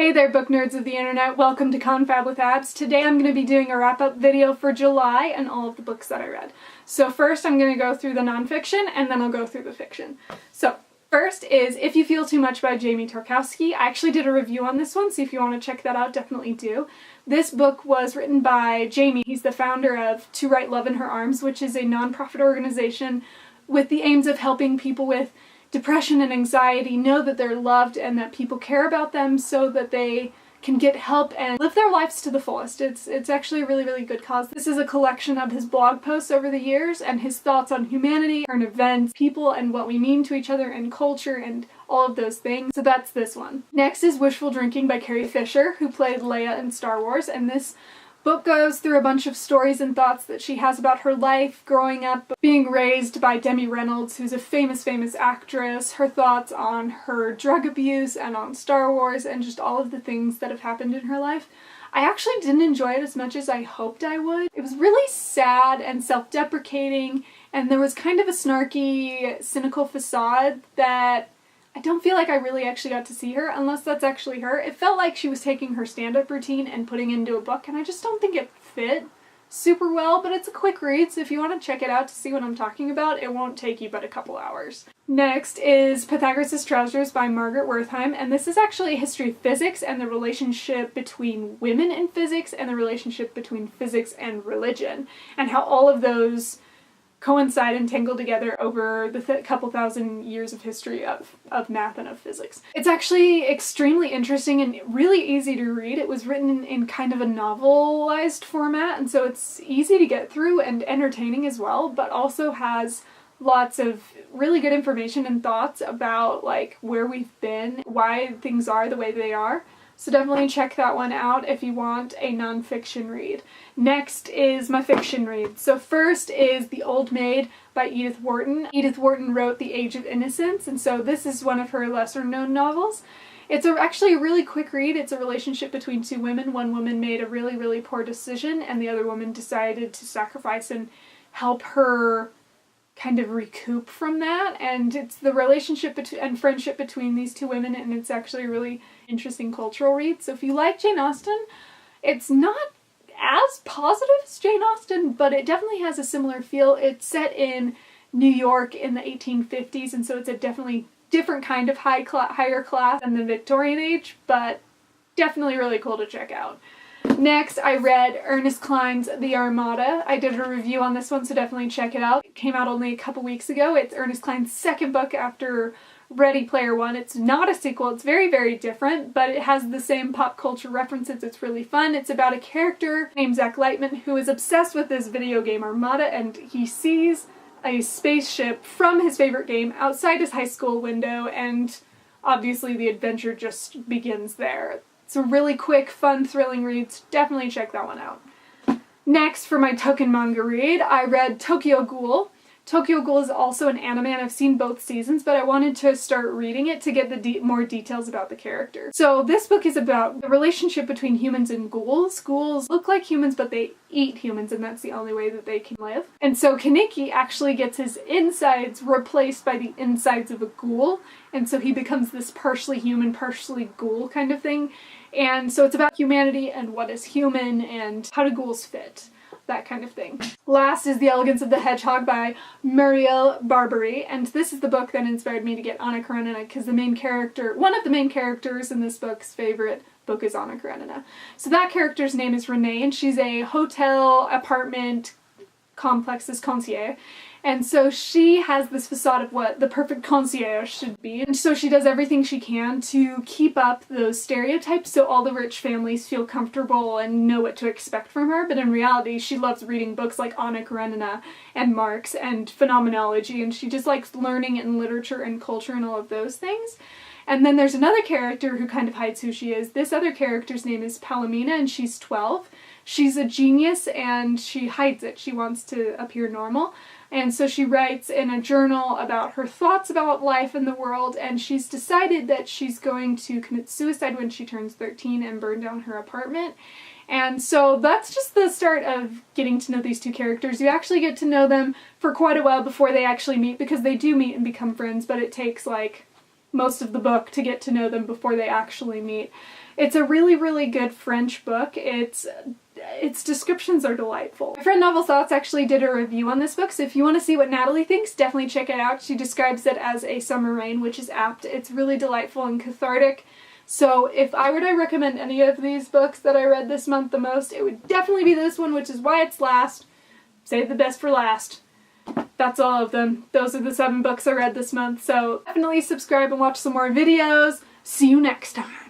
Hey there, book nerds of the internet. Welcome to Confab with Abs. Today I'm going to be doing a wrap-up video for July and all of the books that I read. So first I'm going to go through the nonfiction and then I'll go through the fiction. So first is If You Feel Too Much by Jamie Tarkowski. I actually did a review on this one, so if you want to check that out, definitely do. This book was written by Jamie. He's the founder of To Write Love in Her Arms, which is a non-profit organization with the aims of helping people with depression and anxiety know that they're loved and that people care about them so that they can get help and live their lives to the fullest. It's actually a really, really good cause. This is a collection of his blog posts over the years and his thoughts on humanity, current events, people, and what we mean to each other and culture and all of those things. So that's this one. Next is Wishful Drinking by Carrie Fisher, who played Leia in Star Wars, and this book goes through a bunch of stories and thoughts that she has about her life growing up, being raised by Demi Reynolds, who's a famous actress, her thoughts on her drug abuse and on Star Wars and just all of the things that have happened in her life. I actually didn't enjoy it as much as I hoped I would. It was really sad and self-deprecating, and there was kind of a snarky, cynical facade that I don't feel like I really actually got to see her, unless that's actually her. It felt like she was taking her stand-up routine and putting it into a book, and I just don't think it fit super well, but it's a quick read, so if you want to check it out to see what I'm talking about, it won't take you but a couple hours. Next is Pythagoras' Trousers by Margaret Wertheim, and this is actually a history of physics and the relationship between women in physics and the relationship between physics and religion, and how all of those coincide and tangle together over the couple thousand years of history of math and of physics. It's actually extremely interesting and really easy to read. It was written in kind of a novelized format, and so it's easy to get through and entertaining as well, but also has lots of really good information and thoughts about like where we've been, why things are the way they are. So definitely check that one out if you want a nonfiction read. Next is my fiction read. So first is The Old Maid by Edith Wharton. Edith Wharton wrote The Age of Innocence, and so this is one of her lesser known novels. It's actually a really quick read. It's a relationship between two women. One woman made a really, really poor decision, and the other woman decided to sacrifice and help her kind of recoup from that, and it's the relationship and friendship between these two women, and it's actually a really interesting cultural read. So if you like Jane Austen, it's not as positive as Jane Austen, but it definitely has a similar feel. It's set in New York in the 1850s, and so it's a definitely different kind of higher class than the Victorian age, but definitely really cool to check out. Next, I read Ernest Cline's The Armada. I did a review on this one, so definitely check it out. It came out only a couple weeks ago. It's Ernest Cline's second book after Ready Player One. It's not a sequel. It's very, very different, but it has the same pop culture references. It's really fun. It's about a character named Zach Lightman who is obsessed with this video game Armada, and he sees a spaceship from his favorite game outside his high school window, and obviously the adventure just begins there. It's a really quick, fun, thrilling read, so definitely check that one out. Next, for my token manga read, I read Tokyo Ghoul. Tokyo Ghoul is also an anime, and I've seen both seasons, but I wanted to start reading it to get the more details about the character. So this book is about the relationship between humans and ghouls. Ghouls look like humans, but they eat humans, and that's the only way that they can live. And so Kaneki actually gets his insides replaced by the insides of a ghoul, and so he becomes this partially human, partially ghoul kind of thing. And so it's about humanity and what is human and how do ghouls fit, that kind of thing. Last is The Elegance of the Hedgehog by Muriel Barbary, and this is the book that inspired me to get Anna Karenina, because one of the main characters in this book's favorite book is Anna Karenina. So that character's name is Renee, and she's a hotel apartment complex's concierge. And so she has this facade of what the perfect concierge should be, and so she does everything she can to keep up those stereotypes so all the rich families feel comfortable and know what to expect from her, but in reality she loves reading books like Anna Karenina and Marx and phenomenology, and she just likes learning and literature and culture and all of those things. And then there's another character who kind of hides who she is. This other character's name is Palomina, and she's 12. She's a genius and she hides it. She wants to appear normal. And so she writes in a journal about her thoughts about life and the world, and she's decided that she's going to commit suicide when she turns 13 and burn down her apartment. And so that's just the start of getting to know these two characters. You actually get to know them for quite a while before they actually meet, because they do meet and become friends, but it takes like most of the book to get to know them before they actually meet. It's a really, really good French book. Its descriptions are delightful. My friend Novel Thoughts actually did a review on this book, so if you want to see what Natalie thinks, definitely check it out. She describes it as a summer rain, which is apt. It's really delightful and cathartic. So if I were to recommend any of these books that I read this month the most, it would definitely be this one, which is why it's last. Save the best for last. That's all of them. Those are the 7 books I read this month, so definitely subscribe and watch some more videos. See you next time.